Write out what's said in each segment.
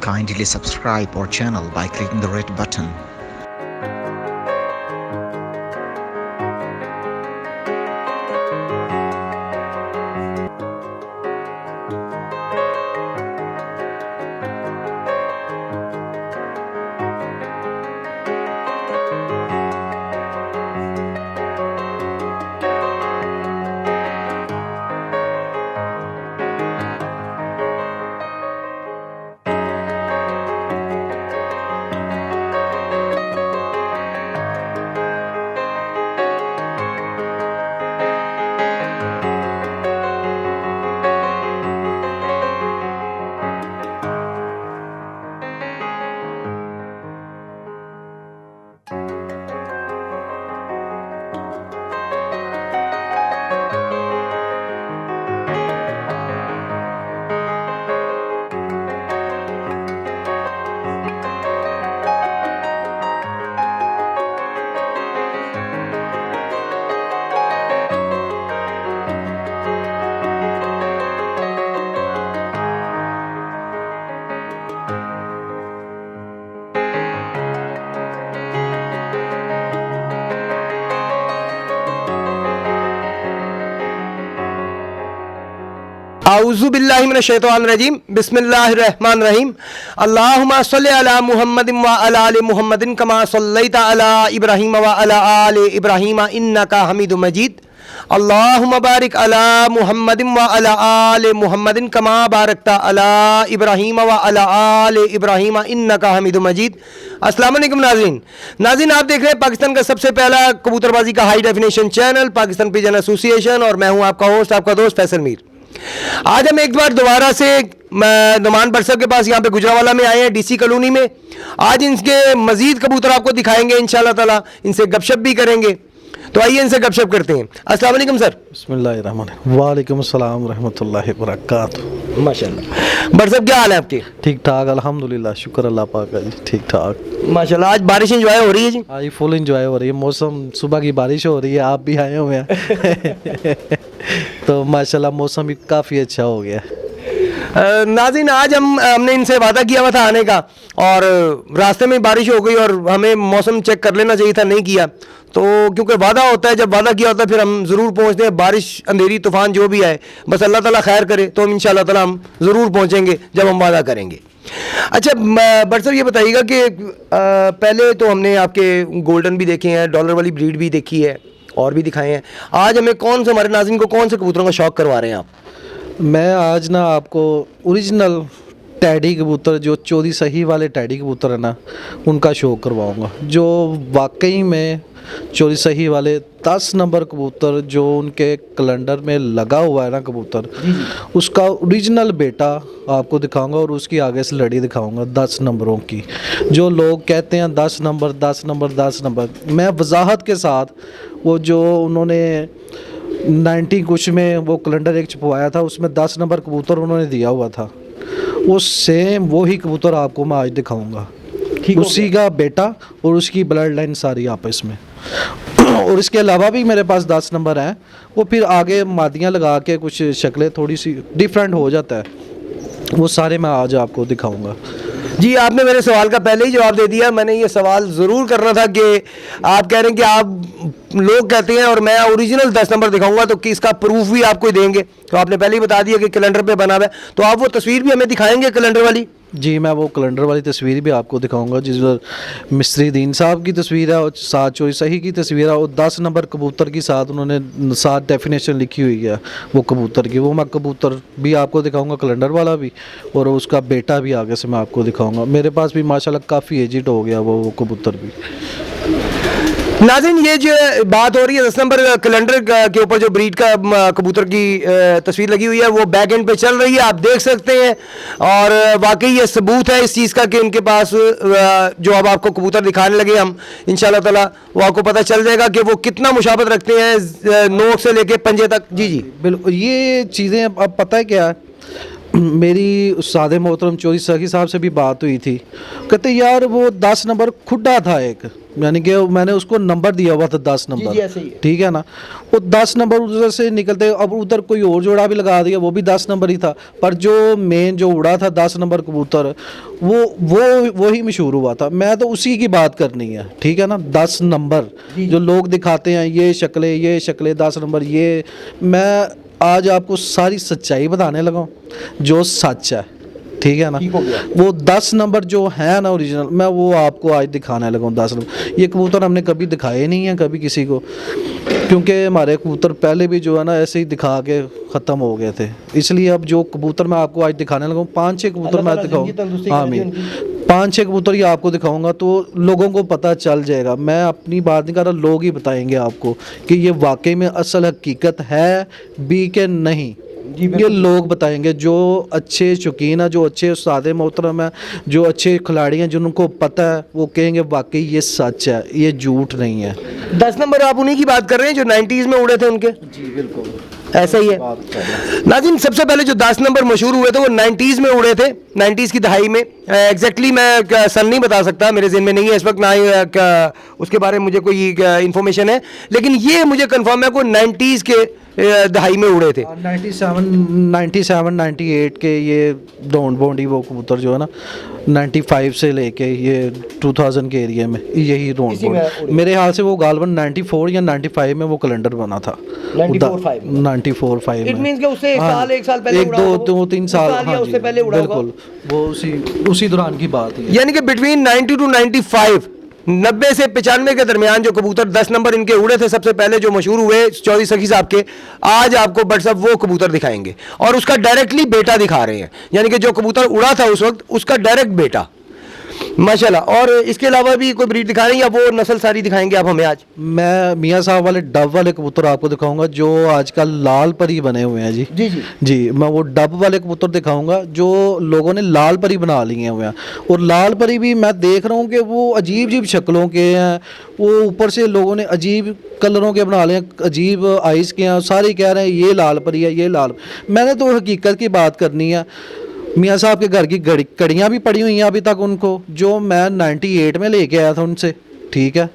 Kindly subscribe our channel by clicking the red button. औज़ुबिल्लाहिमिनश्शैतानिर्रजीम बिस्मिल्लाहिर्रहमानिर्रहीम अल्लाहुम्मा सल्लि अला मुहम्मदिन व अला आलि मुहम्मदिन कमा सल्लैता अला इब्राहीम व अला आलि इब्राहीम इन्नका हमीदुम मजीद अल्लाहुम्मा बारिक अला मुहम्मदिन व अला आलि मुहम्मदिन कमा बारकता अला इब्राहीम व अला आलि इब्राहीम इन्नका हमीदुम मजीद। अस्सलाम वालेकुम नाज़रीन, आप देख रहे हैं पाकिस्तान का सबसे पहला कबूतरबाजी का high definition channel Pakistan pigeon association, और मैं हूं आपका होस्ट, आपका दोस्त फैसल मीर। आज हम एक बार दोबारा से नुमान बरसर के पास यहाँ पे गुजरावाला में आए हैं, डीसी कॉलोनी में। आज इनके मजीद कबूतर आपको दिखाएंगे इंशाल्लाह ताला, इनसे गपशप भी करेंगे। तो आइए इनसे गपशप करते हैं। अस्सलाम वालेकुम सर। बिस्मिल्लाहिर्रहमानिर्रहीम। वालेकुम अस्सलाम रहमतुल्लाहि व बरकातुहू। माशाल्लाह बरसर, क्या हाल है आपके? ठीक ठाक अल्हम्दुलिल्लाह, शुक्र अल्लाह पाक का जी, ठीक ठाक माशाल्लाह। आज बारिश एंजॉय हो रही है जी? आज फुल एंजॉय हो रही है, मौसम सुबह की बारिश हो रही है, आप भी आए हुए हैं तो माशाल्लाह मौसम भी काफ़ी अच्छा हो गया है। नाज़रीन, आज हमने इनसे वादा किया हुआ था आने का, और रास्ते में बारिश हो गई और हमें मौसम चेक कर लेना चाहिए था, नहीं किया। तो क्योंकि वादा होता है, जब वादा किया होता है फिर हम ज़रूर पहुंचते हैं। बारिश अंधेरी तूफ़ान जो भी आए, बस अल्लाह ताला खैर करे तो हम इंशाल्लाह ताला हम ज़रूर पहुंचेंगे जब हम वादा करेंगे। अच्छा बट सर, ये बताइएगा कि पहले तो हमने आपके गोल्डन भी देखे हैं, डॉलर वाली ब्रीड भी देखी है, और भी दिखाए हैं। आज हमें कौन से, हमारे नाज़रीन को कौन से कबूतरों का शौक़ करवा रहे हैं आप? मैं आज ना आपको ओरिजिनल टैडी कबूतर, जो चोरी सही वाले टैडी कबूतर है ना, उनका शौक़ करवाऊंगा। जो वाकई में चोरी सही वाले 10 नंबर कबूतर जो उनके कैलेंडर में लगा हुआ है ना कबूतर, उसका ओरिजिनल बेटा आपको दिखाऊंगा, और उसकी आगे से लड़ी दिखाऊंगा 10 नंबरों की। जो लोग कहते हैं 10 नंबर 10 नंबर 10 नंबर, मैं वजाहत के साथ, वो जो उन्होंने 90 कुछ में वो कैलेंडर एक छपवाया था, उसमें 10 नंबर कबूतर उन्होंने दिया हुआ था, वो सेम वही कबूतर आपको मैं आज दिखाऊंगा। उसी का बेटा और उसकी ब्लड लाइन सारी आपस में और इसके अलावा भी मेरे पास 10 नंबर हैं, वो फिर आगे मादियाँ लगा के कुछ शक्लें थोड़ी सी डिफरेंट हो जाता है, वो सारे मैं आज आपको दिखाऊंगा। जी, आपने मेरे सवाल का पहले ही जवाब दे दिया। मैंने ये सवाल ज़रूर करना था कि आप कह रहे हैं कि आप लोग कहते हैं और मैं ओरिजिनल 10 नंबर दिखाऊंगा, तो कि इसका प्रूफ भी आपको देंगे। तो आपने पहले ही बता दिया कि कैलेंडर पे बना हुआ है, तो आप वो तस्वीर भी हमें दिखाएंगे कैलेंडर वाली? जी, मैं वो कैलेंडर वाली तस्वीर भी आपको दिखाऊंगा, जिस मिस्त्री दीन साहब की तस्वीर है और साथ चोरी सही की तस्वीर है, और 10 नंबर कबूतर की साथ उन्होंने साथ डेफिनेशन लिखी हुई है वो कबूतर की। वो मैं कबूतर भी आपको दिखाऊंगा, कैलेंडर वाला भी, और उसका बेटा भी आगे से मैं आपको दिखाऊंगा। मेरे पास भी माशाल्लाह काफ़ी एजिड हो गया वो कबूतर भी। नाज़रीन, ये जो बात हो रही है 10 नंबर कैलेंडर के ऊपर जो ब्रीड का कबूतर की तस्वीर लगी हुई है, वो बैक एंड पे चल रही है, आप देख सकते हैं। और वाकई ये सबूत है इस चीज़ का कि इनके पास जो अब आपको कबूतर दिखाने लगे हम, इंशाल्लाह ताला वो आपको पता चल जाएगा कि वो कितना मुशाबत रखते हैं नोक से लेके पंजे तक। जी जी बिल्कुल, ये चीज़ें अब पता है क्या है, मेरी उस्ताद मोहतरम चोरी सखी साहब से भी बात हुई थी, कहते यार वो 10 नंबर खुड्डा था एक, यानी कि मैंने उसको नंबर दिया हुआ था 10 नंबर। जी, ऐसे ही है। ठीक है ना, वो 10 नंबर उधर से निकलते, अब उधर कोई और जोड़ा भी लगा दिया, वो भी 10 नंबर ही था, पर जो मेन जो उड़ा था 10 नंबर कबूतर वो ही मशहूर हुआ था। मैं तो उसी की बात करनी है, ठीक है ना। 10 नंबर जो लोग दिखाते हैं, ये शक्लें 10 नंबर, ये मैं आज आपको सारी सच्चाई बताने लगा हूँ जो सच है, ठीक है ना। वो 10 नंबर जो है ना ओरिजिनल, मैं वो आपको आज दिखाने लगा हूँ 10 नंबर। ये कबूतर हमने कभी दिखाए नहीं है कभी किसी को, क्योंकि हमारे कबूतर पहले भी जो है ना ऐसे ही दिखा के ख़त्म हो गए थे। इसलिए अब जो कबूतर मैं आपको आज दिखाने लगा हूँ, 5-6 कबूतर मैं दिखाऊँ, आमीन, 5-6 कबूतर ये आपको दिखाऊंगा तो लोगों को पता चल जाएगा। मैं अपनी बात नहीं कर रहा, लोग ही बताएंगे आपको कि ये वाकई में असल हकीकत है भी कि नहीं। ये लोग बताएंगे जो अच्छे शौकीन है, जो अच्छे उस्ताद मोहतरम है, जो अच्छे खिलाड़ी हैं, जिनको पता है, वो कहेंगे वाकई ये सच है, ये झूठ नहीं है। 10 नंबर आप उन्हीं की बात कर रहे हैं जो 90s में उड़े थे उनके? जी बिल्कुल ऐसा ही है नाज़रीन। सबसे पहले जो 10 नंबर मशहूर हुए थे वो 90s में उड़े थे, 90s की दहाई में। एग्जैक्टली मैं सन नहीं बता सकता, मेरे ज़हन में नहीं है इस वक्त, ना ही उसके बारे में मुझे कोई इन्फॉर्मेशन है, लेकिन ये मुझे कंफर्म है कि 90s के दहाई में उड़े थे। 97 98 के ये डॉन बॉन्डी वो कबूतर जो है ना, 95 से लेके ये 2000 के एरिया में यही डॉन बॉन्डी, मेरे ख्याल से वो गालबन 94 या 95 में वो कैलेंडर बना था। 94-5 इट मींस कि उससे एक साल पहले उड़ा, 2-3 साल, हाँ उससे पहले उड़ा बिल्कुल, वो उसी दौरान की बात है। यानी कि बिटवीन 90 to 95, 90 से 95 के दरमियान जो कबूतर 10 नंबर इनके उड़े थे सबसे पहले, जो मशहूर हुए चौधरी सखी साहब के, आज आपको बट साहब वो कबूतर दिखाएंगे और उसका डायरेक्टली बेटा दिखा रहे हैं। यानी कि जो कबूतर उड़ा था उस वक्त, उसका डायरेक्ट बेटा, माशाल्लाह। और इसके अलावा भी कोई ब्रीड दिखा रहे हैं या वो नस्ल सारी दिखाएंगे आप हमें आज? मैं मियाँ साहब वाले डब वाले कबूतर आपको दिखाऊंगा जो आजकल लाल परी बने हुए हैं। जी जी जी जी, मैं वो डब वाले कबूतर दिखाऊंगा जो लोगों ने लाल परी बना लिए हुए हैं। और लाल परी भी मैं देख रहा हूँ कि वो अजीब अजीब शक्लों के हैं, वो ऊपर से लोगों ने अजीब कलरों के बना लिए, अजीब आइज़ के हैं, सारे कह रहे हैं ये लाल परी है, ये लाल। मैंने तो हकीकत की बात करनी है। मियाँ साहब के घर की कड़ियाँ भी पड़ी हुई हैं अभी तक उनको, जो मैं 98 में लेके आया था उनसे, ठीक है।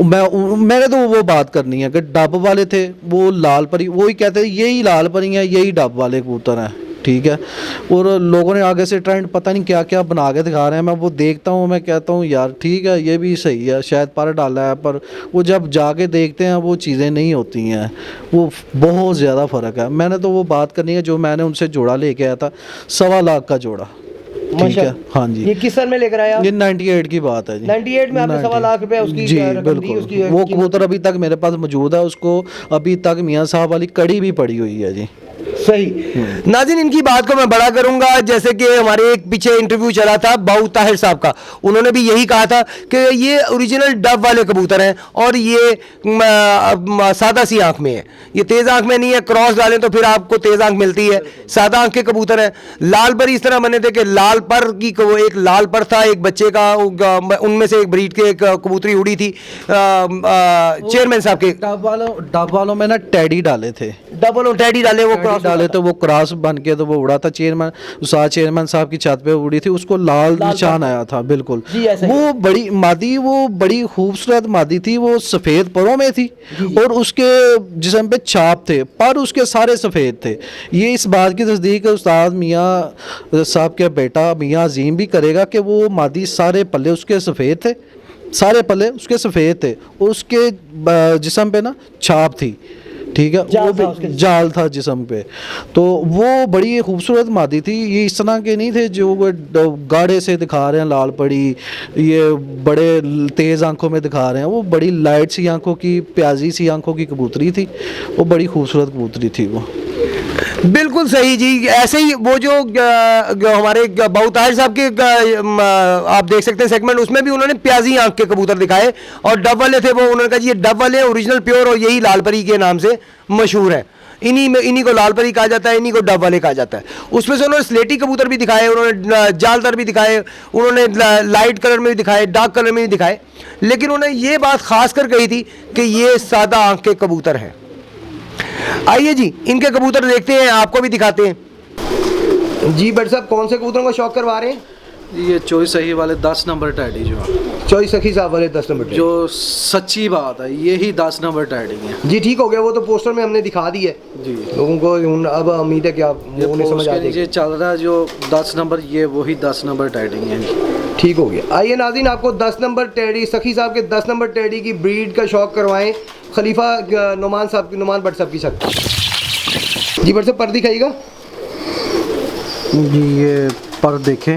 मैंने तो वो बात करनी है कि डब वाले थे वो लाल परी, वो ही कहते थे यही लाल परी हैं, यही डब वाले कबूतर हैं, ठीक है। और लोगों ने आगे से ट्रेंड पता नहीं क्या क्या बना के दिखा रहे हैं। मैं वो देखता हूँ, मैं कहता हूँ यार ठीक है ये भी सही है, शायद पर डाला है, पर वो जब जाके देखते हैं वो चीज़ें नहीं होती हैं, वो बहुत ज़्यादा फ़र्क है। मैंने तो वो बात करनी है जो मैंने उनसे जोड़ा लेके आया था, 1.25 लाख का जोड़ा, ठीक है। हाँ जी, ये किस साल में लेकर आया? ये 98 की बात है जी। 98 में आपने 1.25 लाख रुपए उसकी जी रकम दी, बिल्कुल। उसकी वो कबूतर अभी तक मेरे पास मौजूद है, उसको अभी तक मियाँ साहब वाली कड़ी भी पड़ी हुई है जी। सही। नाज़रीन, इनकी बात को मैं बड़ा करूंगा, जैसे कि हमारे एक पीछे इंटरव्यू चला था बाऊ ताहिर साहब का, उन्होंने भी यही कहा था कि ये ओरिजिनल डब वाले कबूतर हैं और ये सादा सी आंख में है, ये तेज़ आंख में नहीं है। क्रॉस डालें तो फिर आपको तेज़ आंख मिलती है, सादा आंख के कबूतर हैं। लाल पर इस तरह बने थे कि लाल पर की एक लाल पर था एक बच्चे का, उनमें से एक ब्रीड के एक कबूतरी उड़ी थी चेयरमैन साहब के। डब वालों में ना टैडी डाले थे, डबल टैडी डाले, वो क्रॉस डाले तो वो क्रॉस बन के तो वो उड़ा था। चेयरमैन साहब की छत पे उड़ी थी, उसको लाल निशान आया था बिल्कुल। वो बड़ी मादी, वो बड़ी खूबसूरत मादी थी, वो सफ़ेद परों में थी और उसके जिस्म पे छाप थे, पर उसके सारे सफ़ेद थे। ये इस बात की तस्दीक उस्ताद मियाँ साहब का बेटा मियाँ अजीम भी करेगा कि वो मादी सारे पल्ले उसके सफ़ेद थे, सारे पल्ले उसके सफ़ेद थे, उसके जिस्म पे ना छाप थी, ठीक है, वो भी जाल था जिस्म पे। तो वो बड़ी खूबसूरत मादी थी। ये इस तरह के नहीं थे जो गाढ़े से दिखा रहे हैं लाल पड़ी, ये बड़े तेज़ आंखों में दिखा रहे हैं। वो बड़ी लाइट सी आंखों की, प्याजी सी आंखों की कबूतरी थी, वो बड़ी खूबसूरत कबूतरी थी वो। बिल्कुल सही जी। ऐसे ही वो जो हमारे बाऊ ताहिर साहब के आप देख सकते हैं सेगमेंट, उसमें भी उन्होंने प्याजी आंख के कबूतर दिखाए और डब वाले थे वो, उन्होंने कहा जी ये डब वाले ओरिजिनल प्योर और यही लाल परी के नाम से मशहूर है। इन्हीं को लाल परी कहा जाता है, इन्हीं को डब वाले कहा जाता है। उसमें से उन्होंने स्लेटी कबूतर भी दिखाए, उन्होंने जालदार भी दिखाए, उन्होंने लाइट कलर में भी दिखाए, डार्क कलर में भी दिखाए, लेकिन उन्होंने ये बात खास कर कही थी कि ये सादा आंख के कबूतर हैं। आइए जी इनके कबूतर देखते हैं, आपको भी दिखाते हैं। जी बट साहब, कौन से कबूतरों का शौक करवा रहे हैं? ये 24 सही वाले 10 नंबर टैडी जो है, चौधरी सखी साहब वाले 10 नंबर टैडी। जो सच्ची बात है यही 10 नंबर टैडी है जी ठीक हो गया, वो तो पोस्टर में हमने दिखा दी है जी। लोगों को। अब उम्मीद है कि आप ये उन्हें समझ आ जाएगी। ये चल रहा है जो 10 नंबर, ये वही 10 नंबर टैडी है जी। ठीक हो गया। आइए नाज़रीन, आपको 10 नंबर टैडी, सखी साहब के 10 नंबर टैडी की ब्रीड का शौक करवाएं खलीफा नुमान साहब की, नुमान भट्ट साहब की शक्ल। जी भट्ट साहब पर दिखाइएगा जी। ये पर देखें,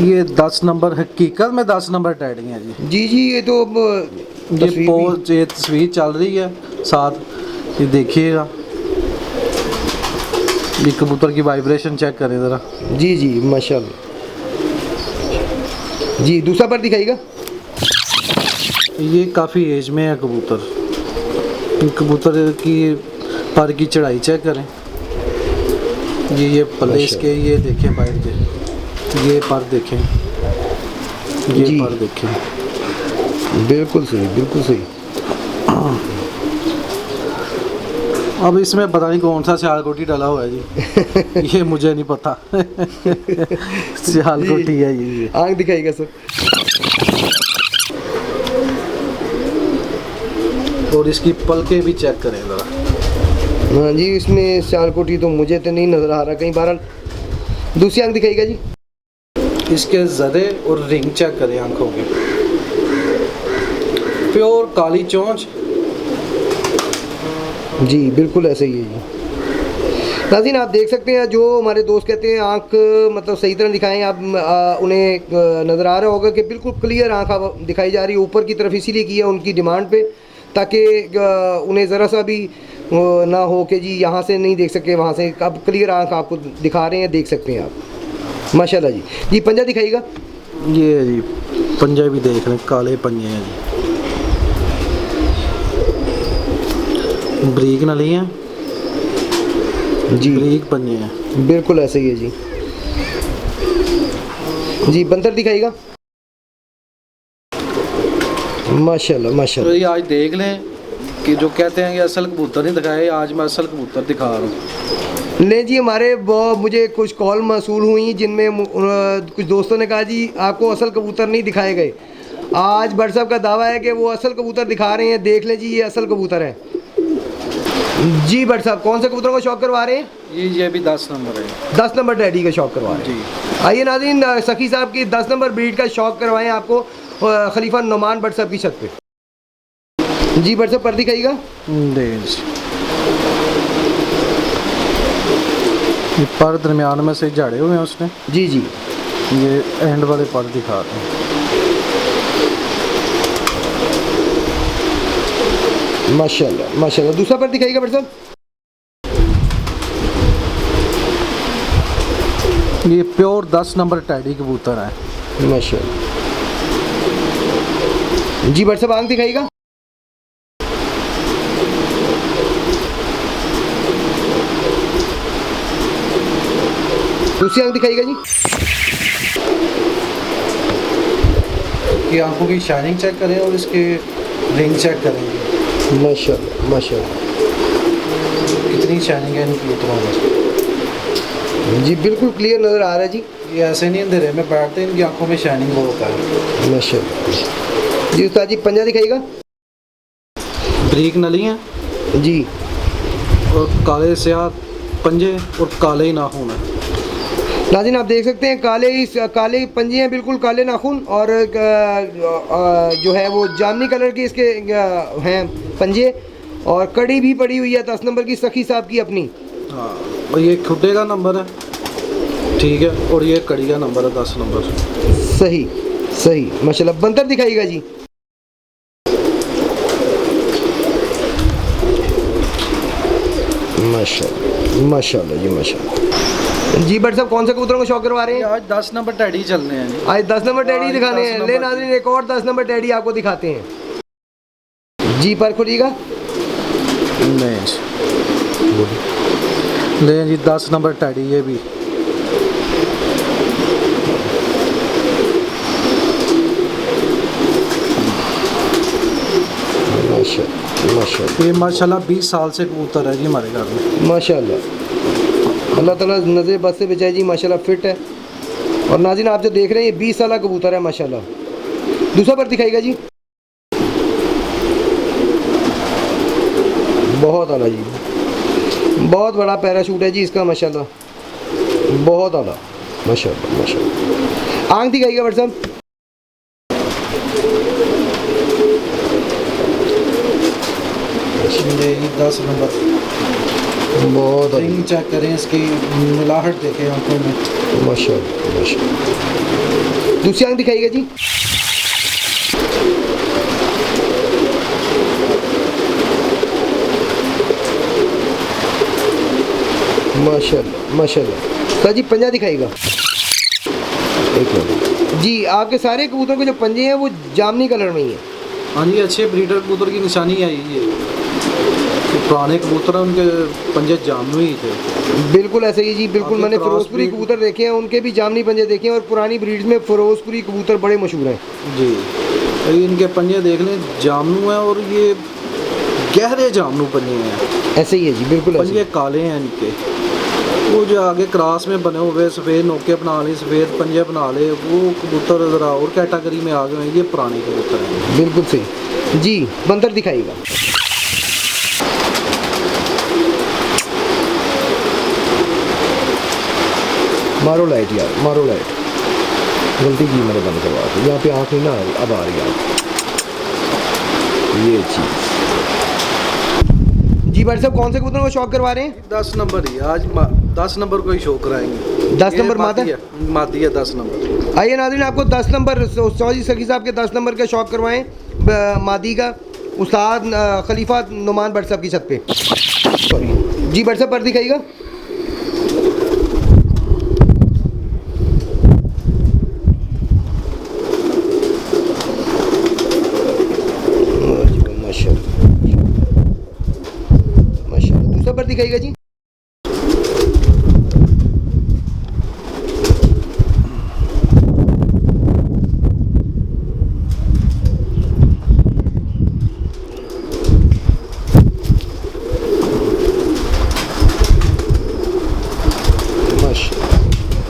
ये 10 नंबर हकीकत में 10 नंबर टैडी है जी। जी जी, ये तो अब ये पोज, ये तस्वीर चल रही है साथ, ये देखिएगा। ये कबूतर की वाइब्रेशन चेक करें ज़रा। जी जी माशाल्लाह। जी दूसरा पर दिखाइएगा। ये काफ़ी एज में है कबूतर। कबूतर की पर की चढ़ाई चेक करें। ये प्लेस के, ये देखें बाहर के, ये पर देखें, ये जी। पर देखें। बिल्कुल सही, बिल्कुल सही। अब इसमें पता नहीं कौन सा सियालकोटी डाला हुआ है जी। ये मुझे नहीं पता। सियालकोटी है ये। आँख दिखाइएगा सर। और इसकी पलकें भी चेक करें ज़रा। हाँ जी, इसमें सियालकोटी तो मुझे तो नहीं नज़र आ रहा कहीं। बहरहाल दूसरी आँख दिखाइएगा जी। इसके ज़रे और रिंग चेक करें आंखों की। प्योर काली चोंच। जी बिल्कुल ऐसे ही है जी। नाज़रीन आप देख सकते हैं, जो हमारे दोस्त कहते हैं आँख मतलब सही तरह दिखाएं, आप उन्हें नज़र आ रहा होगा कि बिल्कुल क्लियर आँख आप दिखाई जा रही है। ऊपर की तरफ इसीलिए किया उनकी डिमांड पे, ताकि उन्हें ज़रा सा भी ना हो कि जी यहाँ से नहीं देख सके, वहाँ से। अब क्लियर आँख आपको दिखा रहे हैं, देख सकते हैं आप। माशाल्लाह जी। जी पंजा दिखाइएगा। ये जी पंजे भी देख लें, काले पंजे हैं जी। ब्रीक नली है जी, ब्रीक पंजे हैं। बिल्कुल ऐसे ही है जी। जी बंदर दिखाइएगा। माशाल्लाह तो माशाल्लाह। ये आज देख लें कि जो कहते हैं कि असल कबूतर नहीं दिखाए, आज मैं असल कबूतर दिखा रहा हूँ। नहीं जी, हमारे मुझे कुछ कॉल मसूल हुई जिनमें कुछ दोस्तों ने कहा जी आपको असल कबूतर नहीं दिखाए गए। आज भट्ट साहब का दावा है कि वो असल कबूतर दिखा रहे हैं। देख लें जी, ये असल कबूतर है जी। भट्ट साहब कौन से कबूतरों का शौक करवा रहे हैं? ये भी 10 नंबर है। 10 नंबर टैडी का शौक करवा रहे हैं जी। आइए नाज़रीन, सखी साहब की 10 नंबर ब्रीड का शौक करवाएं आपको खलीफा नुमान भट्ट साहब की छत पे। जी भट्ट साहब पर दिखाइएगा। ये पर दरमियान में से झाड़े हुए हैं उसने। जी जी। ये एंड वाले पर दिखा रहे हैं। माशाल्लाह माशाल्लाह। दूसरा पर दिखाइएगा भट्ट साहब। ये प्योर 10 नंबर टैडी कबूतर है। माशाल्लाह जी। भट्ट साहब आंख दिखाइएगा। दूसरी आंख दिखाइएगा जी। ये आंखों की शाइनिंग चेक करें और इसके रिंग चेक करेंगे। माशाल्लाह माशाल्लाह। कितनी शाइनिंग है इन कबूतरों में जी, बिल्कुल क्लियर नज़र आ रहा है जी। ये ऐसे नहीं अंधेरे में बैठते, इनकी आंखों में शाइनिंग बहुत है। माशाल्लाह जी। उस्ताद जी पंजा दिखाइएगा। ब्रीक नली है जी। और काले स्याह पंजे और काले ही नाखून है। नाज़रीन आप देख सकते हैं, काले पंजे हैं, बिल्कुल काले नाखून, और जो है वो जामनी कलर के इसके हैं पंजे, और कड़ी भी पड़ी हुई है 10 नंबर की सखी साहब की अपनी। हाँ, और ये खुडे का नंबर है, ठीक है, और ये कड़ी का नंबर है 10 नंबर। सही सही माशाल्लाह। बंतर दिखाइएगा जी। माशाल्लाह माशाल्लाह जी माशाल्लाह। जी भट्ट साहब कौन से कबूतरों को शौक करवा रहे हैं? आज 10 नंबर टैडी चलने हैं। आज 10 नंबर टैडी आज दिखाने 10 हैं। नंबर ले नाज़रीन, एक और 10 नंबर टैडी आपको दिखाते हैं जी। पर खुलिएगा। नहीं ले जी 10 नंबर टैडी ये भी। माशाल्लाह ये माशाल्लाह 20 साल से कबूतर है जी हमारे घर में। माशाल्लाह। अल्लाह ताला नज़र बद से बचाए जी। माशाल्लाह फिट है। और नाज़रीन आप जो देख रहे हैं ये 20 साल कबूतर है माशाल्लाह। दूसरा पर दिखाएगा जी। बहुत आला जी, बहुत बड़ा पैराशूट है जी इसका माशाल्लाह, बहुत आला माशाल्लाह माशाल्लाह। आंख दिखाइएगा भाई साहब। ये 10 नंबर। बहुत रिंग चेक करें, इसकी मिलाहट देखें आंखों में। माशाल्लाह माशाल्लाह। दूसरी आंख दिखाइएगा जी। माशाल्लाह माशाल्लाह। सर जी पंजा दिखाइएगा। एक मिनट जी, आपके सारे कबूतरों के जो पंजे हैं वो जामनी कलर में ही है। हाँ जी, अच्छे ब्रीडर कबूतर की निशानी है ये। पुराने कबूतर हैं उनके पंजे जामनी ही थे। बिल्कुल ऐसे ही जी, बिल्कुल। आपके मैंने क्रॉस फिरोजपुरी ब्रीड- कबूतर देखे हैं, उनके भी जामनी पंजे देखे हैं और पुरानी ब्रीड में फिरोजपुरी कबूतर बड़े मशहूर हैं जी। तो ये इनके पंजे देख लें, जामनू है और ये गहरे जामनू पंजे हैं। ऐसे ही है जी, बिल्कुल ऐसे पंजे काले हैं इनके। वो जो आगे क्रॉस में बने हुए सफ़ेद नोके बना ले, सफ़ेद पंजे बना ले, वो कबूतर ज़रा और कैटेगरी में आ गए हैं। ये पुराने कबूतर हैं। बिल्कुल सही जी। बंदर दिखाइएगा। मारो लाइट यार, मारो लाइट। गलती की मैंने बंद करवा दी। यहाँ पे आँख नहीं ना आ रही, अब आ रही है आँख। ये चीज़ जी। भाई साहब कौन से कबूतर को शौक करवा रहे हैं? 10 नंबर ही आज 10 नंबर को ही शो कराएंगे। 10 ये नंबर मादा है, मादी है 10 नंबर। आइए नाज़रीन, आपको 10 नंबर सौजी सखी साहब के 10 नंबर का शौक करवाएं मादी का, उस्ताद खलीफा नुमान भट्ट साहब की छत पे। सॉरी जी। भट्ट साहब पर दिखाइएगा। माशाल्लाह। दूसरा पर दिखाइएगा जी।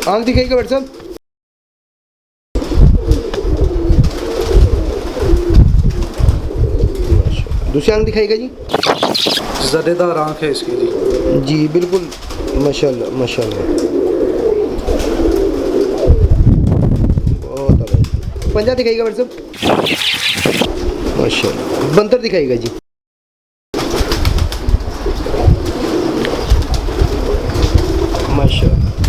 आंख दिखाइएगा भाई साहब। दूसरी आंख दिखाइएगा जी। ज़देदार आँख है इसकी जी। जी बिल्कुल माशाल्लाह माशाल्लाह। बहुत अच्छा। पंजा दिखाइएगा भाई साहब। माशाल्लाह। बंदर दिखाइएगा जी। माशाल्लाह।